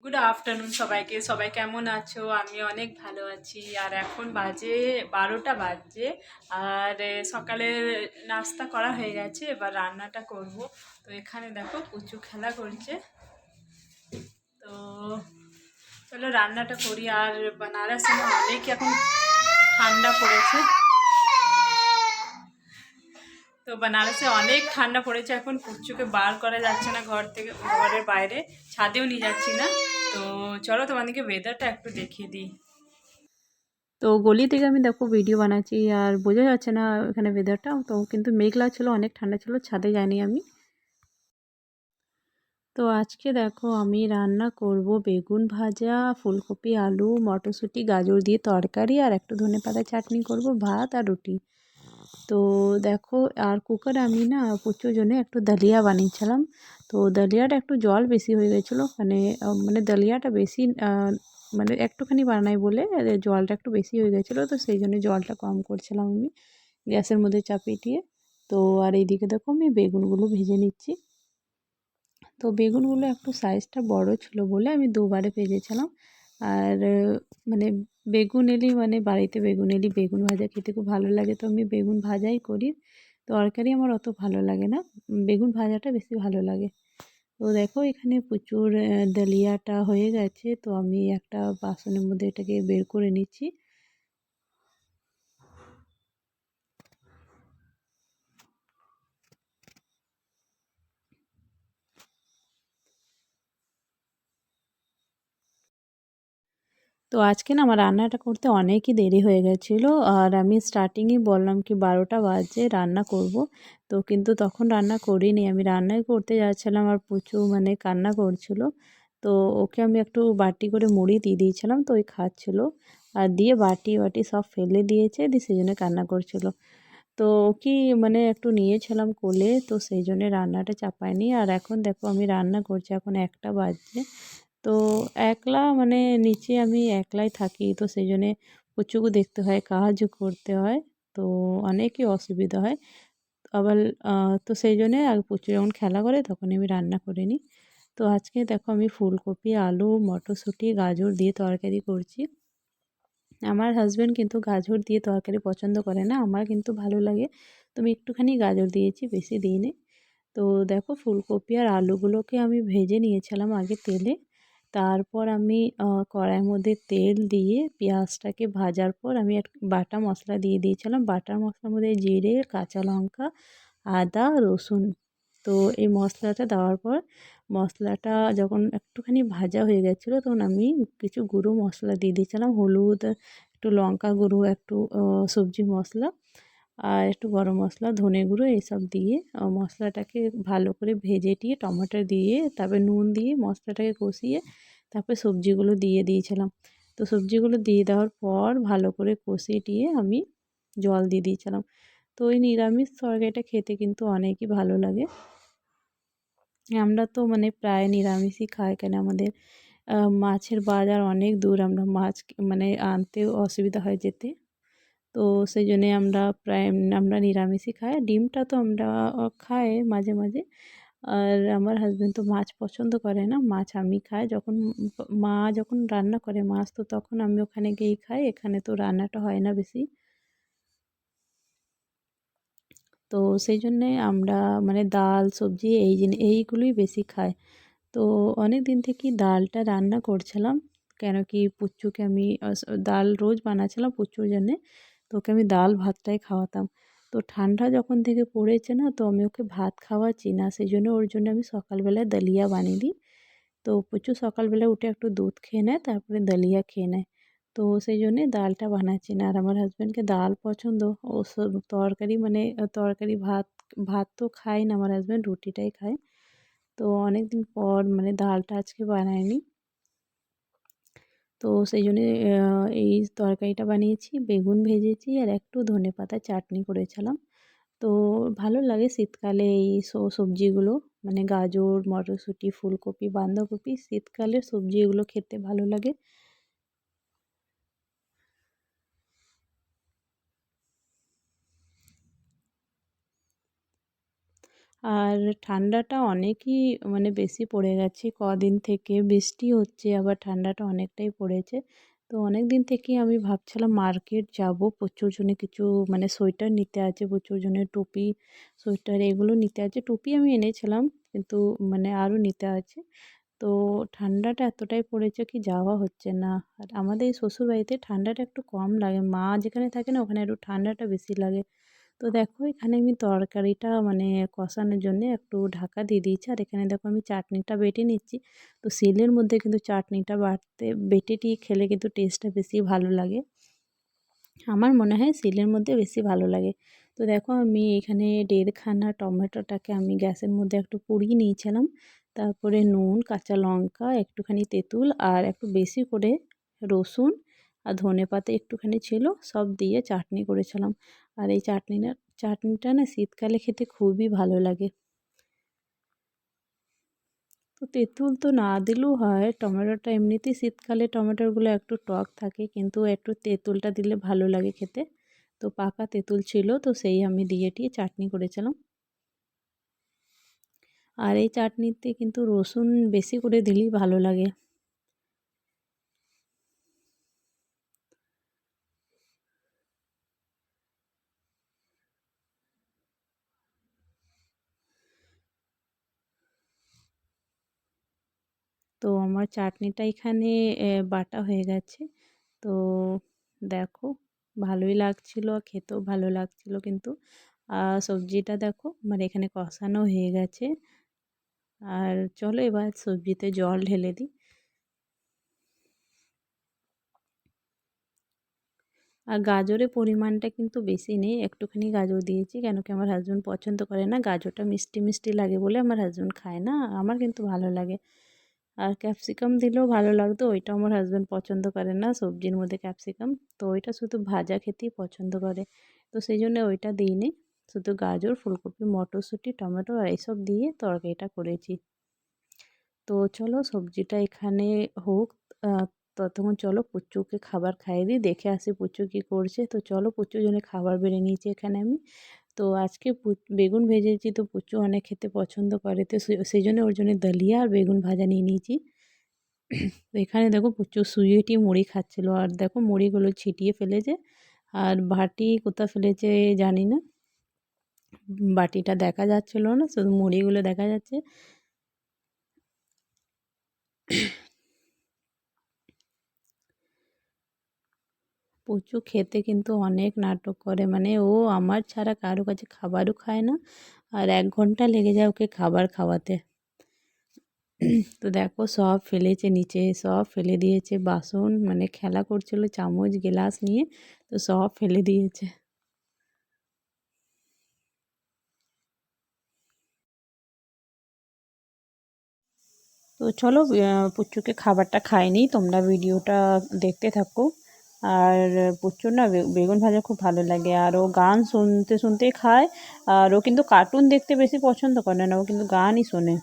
Good afternoon সবাইকে। সবাই কেমন আছো? আমি অনেক ভালো আছি। আর এখন বাজে 12টা বাজে। আর সকালের নাস্তা করা হয়ে গেছে, এবার রান্নাটা করব। তো এখানে দেখো পুচু খেলা করছে। তো চলো রান্নাটা করি। আর বানারসে অনেক এখন ঠান্ডা পড়েছে। তো বানারসে অনেক ঠান্ডা পড়েছে, এখন পুচুকে বার করা যাচ্ছে না ঘর থেকে, ঘরের বাইরে ছাদেও নিয়ে যাচ্ছি না। তো চলো তোমাদেরকে ওয়েদারটা একটু দেখিয়ে দিই। তো গলি থেকে আমি দেখো ভিডিও বানাচ্ছি, আর বোঝা যাচ্ছে না এখানে ওয়েদারটা তো, কিন্তু মেঘলা ছিল, অনেক ঠান্ডা ছিল, ছাদে যাইনি আমি। তো আজকে দেখো আমি রান্না করব বেগুন ভাজা, ফুলকপি, আলু, মটরশুঁটি, গাজর দিয়ে তরকারি, আর একটু ধনেপাতা চাটনি করব, ভাত আর রুটি। তো দেখো, আর কুকারে আমি না প্রচুর জন্য একটু দালিয়া বানিয়েছিলাম। তো দালিয়াটা একটু জল বেশি হয়ে গেছিলো, মানে দালিয়াটা বেশি মানে একটুখানি বানাই বলে জলটা একটু বেশি হয়ে গেছিলো, তো সেই জন্য জলটা কম করছিলাম আমি গ্যাসের মধ্যে চাপিয়ে দিয়ে। তো আর এইদিকে দেখো আমি বেগুনগুলো ভেজে নিচ্ছি। তো বেগুনগুলো একটু সাইজটা বড় ছিল বলে আমি দুবারে ভেজেছিলাম। আর মানে বেগুন এলি মানে বাড়িতে বেগুন এলি বেগুন ভাজা খেতে খুব ভালো লাগে, তো আমি বেগুন ভাজাই করি। তরকারি আমার অত ভালো লাগে না, বেগুন ভাজাটা বেশি ভালো লাগে। তো দেখো এখানে প্রচুর ডালিয়াটা হয়ে গেছে, তো আমি একটা বাসনের মধ্যে এটাকে বের করে নিচ্ছি। তো আজকে না আমার রান্নাটা করতে অনেকই দেরি হয়ে গেছিলো, আর আমি স্টার্টিংয়ে বললাম কি 12টা বাজে রান্না করব। তো কিন্তু তখন রান্না করিনি, আমি রান্নাই করতে যাচ্ছিলাম আর প্রচুর মানে কান্না করছিল। তো ওকে আমি একটু বাটি করে মুড়ি দিয়ে দিয়েছিলাম, তো ওই খাচ্ছিল। আর দিয়ে বাটি বাটি সব ফেলে দিয়েছে, দিয়ে সেই জন্য কান্না করছিল। তো কি মানে একটু নিয়েছিলাম কোলে, তো সেই জন্য রান্নাটা চাপায়নি। আর এখন দেখো আমি রান্না করছি, এখন 1টা বাজছে। তো একলা মানে নিচে আমি একলাই থাকি, তো সেই জন্যে পুচুকে দেখতে হয়, কাজও করতে হয়। তো অনেকই অসুবিধা হয় আবার। তো সেই জন্যে আর পুচু যখন খেলা করে তখন আমি রান্না করে নিই। তো আজকে দেখো আমি ফুলকপি, আলু, মটরশুঁটি, গাজর দিয়ে তরকারি করছি। আমার হাজব্যান্ড কিন্তু গাজর দিয়ে তরকারি পছন্দ করে না, আমার কিন্তু ভালো লাগে। তো আমি একটুখানি গাজর দিয়েছি, বেশি দিইনি। তো দেখো ফুলকপি আর আলুগুলোকে আমি ভেজে নিয়েছিলাম আগে তেলে। তারপর আমি কড়াইয়ের মধ্যে তেল দিয়ে পেঁয়াজটাকে ভাজার পর আমি বাটা মশলা দিয়ে দিয়েছিলাম। বাটার মশলার মধ্যে জিরে, কাঁচা লঙ্কা, আদা, রসুন। তো এই মশলাটা দেওয়ার পর মশলাটা যখন একটুখানি ভাজা হয়ে গেছিলো, তখন আমি কিছু গুঁড়ো মশলা দিয়ে দিয়েছিলাম, হলুদ, একটু লঙ্কা গুঁড়ো, একটু সবজি মশলা, আর একটু গরম মশলা, ধনে গুঁড়ো, এইসব দিয়ে মশলাটাকে ভালো করে ভেজে টিয়ে টমেটো দিয়ে তারপরে নুন দিয়ে মশলাটাকে কষিয়ে তারপরে সবজিগুলো দিয়ে দিয়েছিলাম। তো সবজিগুলো দিয়ে দেওয়ার পর ভালো করে কষিয়ে টিয়ে আমি জল দিয়ে দিয়েছিলাম। তো ওই নিরামিষ তরকারিটা খেতে কিন্তু অনেকই ভালো লাগে। আমরা তো মানে প্রায় নিরামিষই খাই, কেন আমাদের মাছের বাজার অনেক দূর, আমরা মাছ মানে আনতেও অসুবিধা হয় যেতে। তো সেই জন্যে আমরা নিরামিষই খাই। ডিমটা তো আমরা খাই মাঝে মাঝে। আর আমার হাজব্যান্ড তো মাছ পছন্দ করে না, মাছ আমি খাই। যখন মা যখন রান্না করে মাছ, তো তখন আমি ওখানে গিয়েই খাই, এখানে তো রান্নাটা হয় না বেশি। তো সেই জন্যে আমরা মানে ডাল, সবজি এইগুলোই বেশি খাই। তো অনেক দিন থেকেই ডালটা রান্না করছিলাম, কেন কি পুচুকে আমি ডাল রোজ বানাচ্ছিলাম পুচুর জন্যে। তো ওকে আমি ডাল ভাতটাই খাওয়াতাম। তো ঠান্ডা যখন থেকে পড়েছে না, তো আমি ওকে ভাত খাওয়াচ্ছি না, সেই জন্য ওর জন্য আমি সকালবেলায় দালিয়া বানিয়ে দিই। তো প্রচুর সকালবেলা উঠে একটু দুধ খেয়ে নেয়, তারপরে দালিয়া খেয়ে নেয়। তো সেই জন্যে ডালটা বানাচ্ছি না। আর আমার হাজব্যান্ডকে ডাল পছন্দ, ও সব তরকারি মানে তরকারি ভাত, ভাত তো খায় না আমার হাজব্যান্ড, রুটিটাই খায়। তো অনেক দিন পর মানে ডালটা আজকে বানাইনি। তো সেই জন্যে এই তরকারিটা বানিয়েছি, বেগুন ভেজেছি, আর একটু ধনেপাতা চাটনি করেছিলাম। তো ভালো লাগে শীতকালে এই সবজিগুলো, মানে গাজর, মটরশুঁটি, ফুলকপি, বাঁধাকপি, শীতকালের সবজি এগুলো খেতে ভালো লাগে। আর ঠান্ডাটা অনেকই মানে বেশি পড়ে গেছে কদিন থেকে, বৃষ্টি হচ্ছে আবার ঠান্ডাটা অনেকটাই পড়েছে। তো অনেক দিন থেকেই আমি ভাবছিলাম মার্কেট যাব, প্রচুর জনের কিছু মানে সোয়েটার নিতে আছে, প্রচুর জনের টুপি, সোয়েটার এগুলো নিতে আছে। টুপি আমি এনেছিলাম কিন্তু মানে আরও নিতে আছে। তো ঠান্ডাটা এতটাই পড়েছে কি যাওয়া হচ্ছে না। আর আমাদের এই শ্বশুরবাড়িতে ঠান্ডাটা একটু কম লাগে, মা যেখানে থাকে না ওখানে একটু ঠান্ডাটা বেশি লাগে। তো দেখো এখানে আমি তরকারিটা মানে কষানোর জন্যে একটু ঢাকা দিয়ে দিয়েছি, আর এখানে দেখো আমি চাটনিটা বেটে নিচ্ছি। তো শিলের মধ্যে কিন্তু চাটনিটা বেটে টিয়ে খেলে কিন্তু টেস্টটা বেশি ভালো লাগে। আমার মনে হয় শিলের মধ্যে বেশি ভালো লাগে। তো দেখো আমি এখানে 1.5 খানা টমেটোটাকে আমি গ্যাসের মধ্যে একটু পুড়িয়ে নিয়েছিলাম। তারপরে নুন, কাঁচা লঙ্কা, একটুখানি তেঁতুল আর একটু বেশি করে রসুন আর ধনেপাতা একটুখানি ছিল, সব দিয়ে চাটনি করেছিলাম। আর এই চাটনিটা না শীতকালে খেতে খুবই ভালো লাগে। তো তেঁতুল তো না দিলেও হয়, টমেটোটা এমনিতেই শীতকালে টমেটোগুলো একটু টক থাকে, কিন্তু একটু তেঁতুলটা দিলে ভালো লাগে খেতে। তো পাকা তেঁতুল ছিল, তো সেই আমি দিয়ে টিয়ে চাটনি করেছিলাম। আর এই চাটনিতে কিন্তু রসুন বেশি করে দিলেই ভালো লাগে। তো আমার চাটনিটা এখানে বাটা হয়ে গেছে। তো দেখো ভালোই লাগছিল, খেতেও ভালো লাগছিল কিন্তু। সবজিটা দেখো মানে এখানে কষানো হয়ে গেছে। আর চলো এবার সবজিতে জল ঢেলে দিই। আর গাজরের পরিমাণটা কিন্তু বেশি নেই, একটুখানি গাজর দিয়েছি, কেন কি আমার হাসব্যান্ড পছন্দ করে না, গাজরটা মিষ্টি মিষ্টি লাগে বলে আমার হাসব্যান্ড খায় না, আমার কিন্তু ভালো লাগে। আর ক্যাপসিকাম দিলেও ভালো লাগতো, ওইটা আমার হাসব্যান্ড পছন্দ করে না সবজির মধ্যে ক্যাপসিকাম, তো ওইটা শুধু ভাজা খেতেই পছন্দ করে। তো সেই জন্য ওইটা দিইনি, শুধু গাজর, ফুলকপি, মটরশুঁটি, টমেটো আর এইসব দিয়ে তরকারিটা করেছি। তো চলো সবজিটা এখানে হোক, ততক্ষণ চলো পুচুকে খাবার খাইয়ে দিই, দেখে আসি পুচু কী করছে। তো চলো পুচুর জন্য খাবার বেড়ে নিয়েছি এখানে আমি। তো আজকে বেগুন ভেজেছি, তো পুচু অনেক খেতে পছন্দ করে, তো সেই জন্য ওর জন্য দলিয়া আর বেগুন ভাজা নিয়ে নিয়েছি। তো এখানে দেখো পুচু শুয়েটি মুড়ি খাচ্ছিল, আর দেখো মুড়িগুলো ছিটিয়ে ফেলেছে, আর বাটি কোথা ফেলেছে জানি না, বাটিটা দেখা যাচ্ছিল না, শুধু মুড়িগুলো দেখা যাচ্ছে। পুচু খেতে কিন্তু অনেক নাটক করে, মানে ও আমার ছাড়া কারো কাছে খাবারও খায় না, আর 1 ঘন্টা লেগে যায় ওকে খাবার খাওয়াতে। তো দেখো সব ফেলেছে নিচে, সব ফেলে দিয়েছে, বাসন মানে খেলা করছিল চামচ গ্লাস নিয়ে, তো সব ফেলে দিয়েছে। তো চলো পুচুকে খাবারটা খাই নিই, তোমরা ভিডিওটা দেখতে থাকো। আর পুচুর না বেগুন ভাজা খুব ভালো লাগে, আর ও গান শুনতে শুনতেই খায়। আর ও কিন্তু কার্টুন দেখতে বেশি পছন্দ করে না, ও কিন্তু গানই শোনে।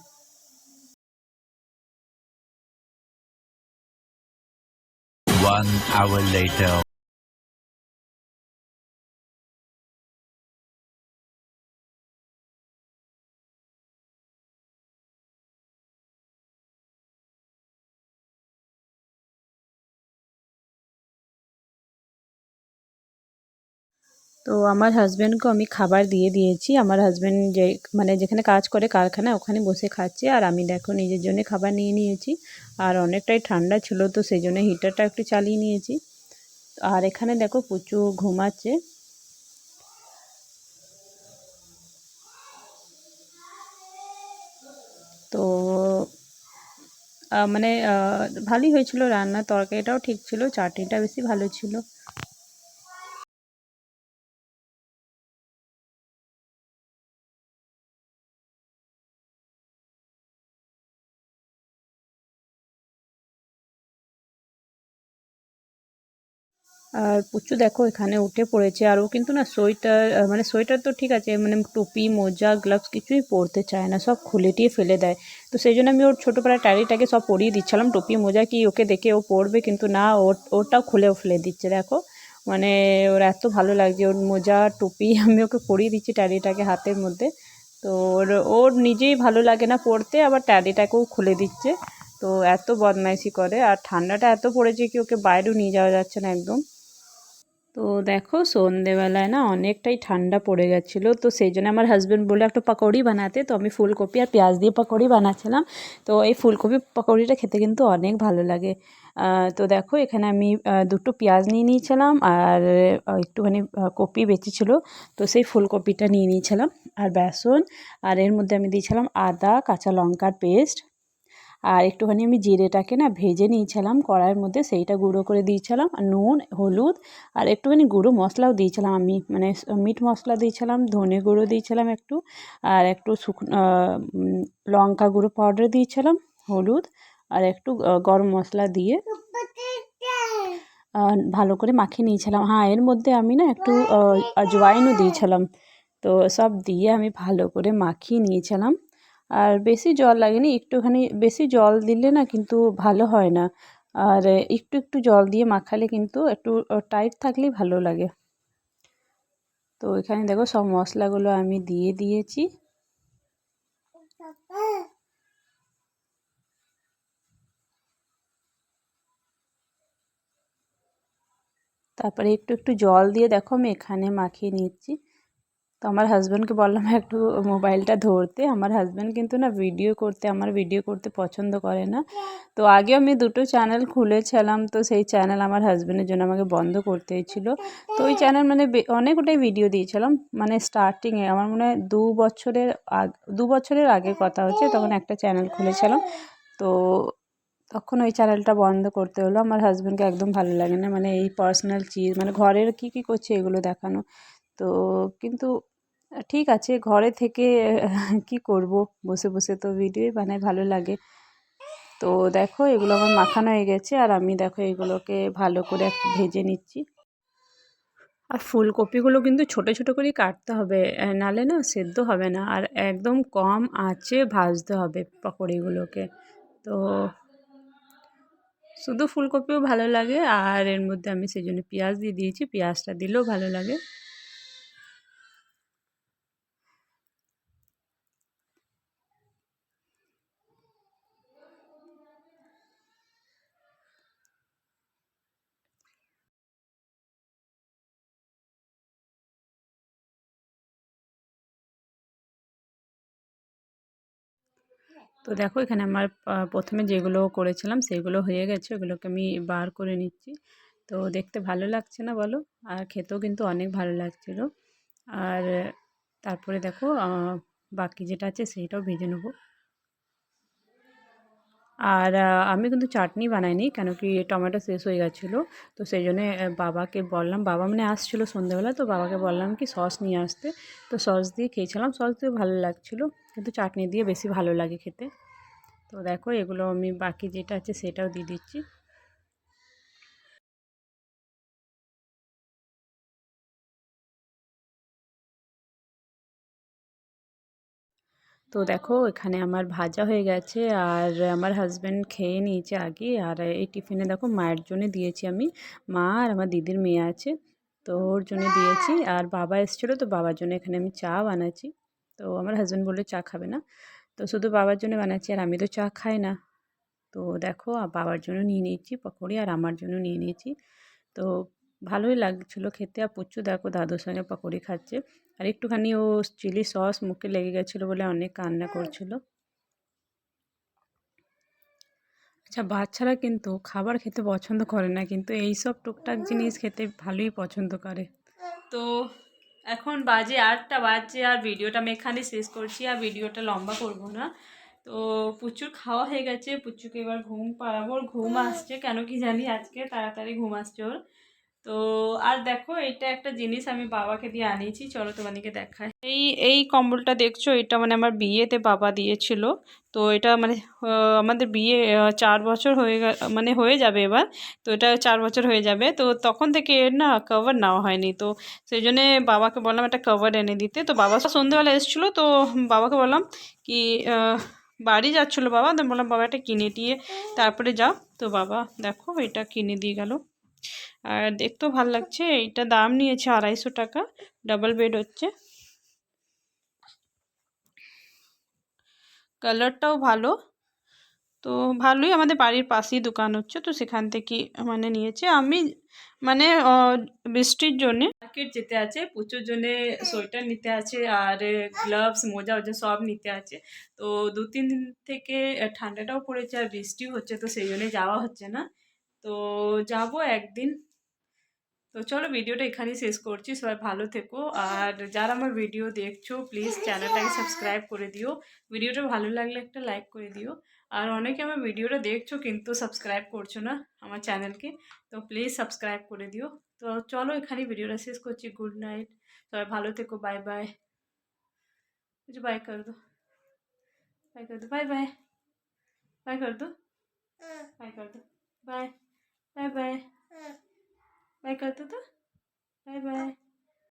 1 hour later. তো আমার হাসব্যান্ডকেও আমি খাবার দিয়ে দিয়েছি, আমার হাসব্যান্ড যে মানে যেখানে কাজ করে কারখানায় ওখানে বসে খাচ্ছে, আর আমি দেখো নিজের জন্য খাবার নিয়ে নিয়েছি। আর অনেকটাই ঠান্ডা ছিল, তো সেই জন্য হিটারটা একটু চালিয়ে নিয়েছি। আর এখানে দেখো পুচু ঘুমাচ্ছে। তো মানে ভালোই হয়েছিল রান্না, তরকারিটাও ঠিক ছিল, চাটনিটা বেশি ভালো ছিল। আর পুচু দেখো এখানে উঠে পড়েছে, আর ও কিন্তু না সোয়েটার মানে সোয়েটার তো ঠিক আছে, মানে টুপি, মোজা, গ্লাভস কিছুই পরতে চায় না, সব খুলে টিয়ে ফেলে দেয়। তো সেই জন্য আমি ওর ছোটোবেলার টাড়িটাকে সব পরিয়ে দিচ্ছিলাম, টুপি মোজা কি ওকে দেখে ও পরবে, কিন্তু না, ওটাও খুলেও ফেলে দিচ্ছে দেখো। মানে ওর এত ভালো লাগছে ওর মোজা টুপি, আমি ওকে পরিয়ে দিচ্ছি টাড়িটাকে হাতের মধ্যে। তো ওর নিজেই ভালো লাগে না পড়তে, আবার ট্যাডিটাকেও খুলে দিচ্ছে। তো এত বদমাইশি করে, আর ঠান্ডাটা এত পড়েছে কি ওকে বাইরেও নিয়ে যাওয়া যাচ্ছে না একদম। তো দেখো সন্ধেবেলায় না অনেকটাই ঠান্ডা পড়ে গেছিলো, তো সেই জন্য আমার হাজব্যান্ড বলে একটা পকোড়ি বানাতে, তো আমি ফুলকপি আর পেঁয়াজ দিয়ে পকোড়ি বানাচ্ছিলাম। তো এই ফুলকপি পকোড়িটা খেতে কিন্তু অনেক ভালো লাগে। তো দেখো এখানে আমি দুটো পেঁয়াজ নিয়ে নিয়েছিলাম, আর একটুখানি কপি বেঁচেছিলো, তো সেই ফুলকপিটা নিয়ে নিয়েছিলাম, আর বেসন, আর এর মধ্যে আমি দিয়েছিলাম আদা কাঁচা লঙ্কার পেস্ট, আর একটুখানি আমি জিরেটাকে না ভেজে নিয়েছিলাম কড়াইয়ের মধ্যে, সেইটা গুঁড়ো করে দিয়েছিলাম, আর নুন হলুদ আর একটুখানি গুঁড়ো মশলাও দিয়েছিলাম আমি, মানে মিট মশলা দিয়েছিলাম, ধনে গুঁড়ো দিয়েছিলাম একটু, আর একটু লঙ্কা গুঁড়ো পাউডার দিয়েছিলাম, হলুদ, আর একটু গরম মশলা দিয়ে ভালো করে মাখিয়ে নিয়েছিলাম। হ্যাঁ, এর মধ্যে আমি না একটু আজওয়াইনও দিয়েছিলাম। তো সব দিয়ে আমি ভালো করে মাখিয়ে নিয়েছিলাম, আর বেশি জল লাগেনি, একটুখানি বেশি জল দিলে না কিন্তু ভালো হয় না, আর একটু একটু জল দিয়ে মাখালে কিন্তু একটু টাইট থাকলেই ভালো লাগে। তো এখানে দেখো সব মশলাগুলো আমি দিয়ে দিয়েছি। তারপরে একটু একটু জল দিয়ে দেখো আমি এখানে মাখিয়ে নিচ্ছি। তো আমার হাজব্যান্ডকে বললাম একটু মোবাইলটা ধরতে, আমার হাজব্যান্ড কিন্তু না আমার ভিডিও করতে পছন্দ করে না। তো আগে আমি দুটো চ্যানেল খুলেছিলাম, তো সেই চ্যানেল আমার হাজব্যান্ডের জন্য আমাকে বন্ধ করতে হয়েছিল। তো ওই চ্যানেল মানে অনেকটাই ভিডিও দিয়েছিলাম, মানে স্টার্টিংয়ে আমার মনে হয় 2 বছরের আগের কথা হচ্ছে, তখন একটা চ্যানেল খুলেছিলাম। তো তখন ওই চ্যানেলটা বন্ধ করতে হলো, আমার হাজব্যান্ডকে একদম ভালো লাগে না, মানে এই পার্সোনাল চিজ মানে ঘরের কী করছে এগুলো দেখানো। তো কিন্তু ঠিক আছে, ঘরে থেকে কি করব, বসে বসে তো ভিডিওই বানাই, ভালো লাগে। তো দেখো এগুলো আমার মাখানো হয়ে গেছে, আর আমি দেখো এগুলোকে ভালো করে একটু ভেজে নিচ্ছি। আর ফুলকপিগুলো কিন্তু ছোট ছোট করেই কাটতে হবে, নাহলে না সেদ্ধ হবে না, আর একদম কম আঁচে ভাজতে হবে পকোড়িগুলোকে। তো শুধু ফুলকপিও ভালো লাগে, আর এর মধ্যে আমি সেই জন্য পেঁয়াজ দিয়ে দিয়েছি, পেঁয়াজটা দিলেও ভালো লাগে। তো দেখো এখানে আমার প্রথমে যেগুলো করেছিলাম সেগুলো হয়ে গেছে, ওগুলোকে আমি বার করে নিচ্ছি। তো দেখতে ভালো লাগছে না বলো, আর খেতেও কিন্তু অনেক ভালো লাগছিলো। আর তারপরে দেখো বাকি যেটা আছে সেইটাও ভেজে নেবো। আর আমি কিন্তু চাটনি বানাইনি, কেন কি টমেটো শেষ হয়ে গেছিলো। তো সেই জন্যে বাবাকে বললাম, বাবা মানে আসছিলো সন্ধ্যেবেলা, তো বাবাকে বললাম কি সস নিয়ে আসতে। তো সস দিয়ে খেয়েছিলাম, সস দিয়ে ভালো লাগছিলো, কিন্তু চাটনি দিয়ে বেশি ভালো লাগে খেতে। তো দেখো এগুলো আমি বাকি যেটা আছে সেটাও দিয়ে দিচ্ছি। তো দেখো এখানে আমার ভাজা হয়ে গেছে, আর আমার হাজব্যান্ড খেয়ে নিয়েছে আগে, আর এই টিফিনে দেখো মায়ের জন্য দিয়েছি আমি, মা আর আমার দিদির মেয়ে আছে, তো ওর জন্য দিয়েছি। আর বাবা এসেছিলো, তো বাবার জন্য এখানে আমি চা বানাচ্ছি। তো আমার হাজব্যান্ড বললো চা খাবে না, তো শুধু বাবার জন্য বানাচ্ছি, আর আমি তো চা খাই না। তো দেখো বাবার জন্য নিয়ে নিয়েছি পকোড়ি, আর আমার জন্য নিয়ে নিয়েছি। তো ভালোই লাগছিলো খেতে, আর পুচু দেখো দাদুর সঙ্গে পকোড়ি খাচ্ছে, আর একটুখানি ও চিলি সস মুখে লেগে গেছিলো বলে অনেক কান্না করছিল। আচ্ছা, বাচ্চারা কিন্তু খাবার খেতে পছন্দ করে না, কিন্তু এই সব টুকটাক জিনিস খেতে ভালোই পছন্দ করে। তো এখন বাজে 8টা বাজছে, আর ভিডিওটা আমি এখানে শেষ করছি, আর ভিডিওটা লম্বা করব না। তো পুচুর খাওয়া হয়ে গেছে, পুচুকে এবার ঘুম পাড়াবো, ওর ঘুম আসছে কেন কি জানি, আজকে তাড়াতাড়ি ঘুম আসছে ওর। তো আর দেখো এটা একটা জিনিস আমি বাবাকে দিয়ে আনিয়েছি, চলো তোমাদেরকে দেখাই। এই কম্বলটা দেখছো, এটা মানে আমার বিয়েতে বাবা দিয়েছিল। তো এটা মানে আমাদের বিয়ে 4 বছর মানে হয়ে যাবে এবার। তো এটা 4 বছর হয়ে যাবে, তো তখন থেকে এর না কভার নেওয়া হয়নি, তো সেই জন্যে বাবাকে বললাম একটা কভার এনে দিতে। তো বাবা সন্ধ্যেবেলা এসেছিলো, তো বাবাকে বললাম কি বাড়ি যাচ্ছিলো বাবা, তো বললাম বাবা এটা কিনে দিয়ে তারপরে যাও। তো বাবা দেখো এটা কিনে দিয়ে গেল, আর দেখতেও ভালো লাগছে। এইটা দাম নিয়েছে 250 টাকা, ডাবল বেড হচ্ছে। কালারটাও ভালো। তো ভালোই, আমাদের বাড়ির পাশেই দোকান হচ্ছে, তো সেখান থেকে মানে নিয়েছে। আমি মানে বৃষ্টির জন্যে মার্কেট যেতে আছে, প্রচুর জন্যে সোয়েটার নিতে আছে, আর গ্লাভস মোজা ওজা সব নিতে আছে। তো 2-3 দিন থেকে ঠান্ডাটাও পড়েছে আর বৃষ্টিও হচ্ছে, তো সেই জন্যে যাওয়া হচ্ছে না। তো যাব একদিন। তো চলো ভিডিওটা এখানেই শেষ করছি। সবাই ভালো থেকো, আর যারা আমার ভিডিও দেখছো প্লিজ চ্যানেলটাকে সাবস্ক্রাইব করে দিও। ভিডিওটা ভালো লাগলে একটা লাইক করে দিও। আর অনেকে আমার ভিডিওটা দেখছো কিন্তু সাবস্ক্রাইব করছো না আমার চ্যানেলকে, তো প্লিজ সাবস্ক্রাইব করে দিও। তো চলো এখানেই ভিডিওটা শেষ করছি। গুড নাইট, সবাই ভালো থেকো, বাই বাই। কিছু বাই कर दो, बाय कर दो, बाय बाय, बाय कर दो, बाय कर दो, बाय बाय बाय, बाय कर दो तो, बाय बाय।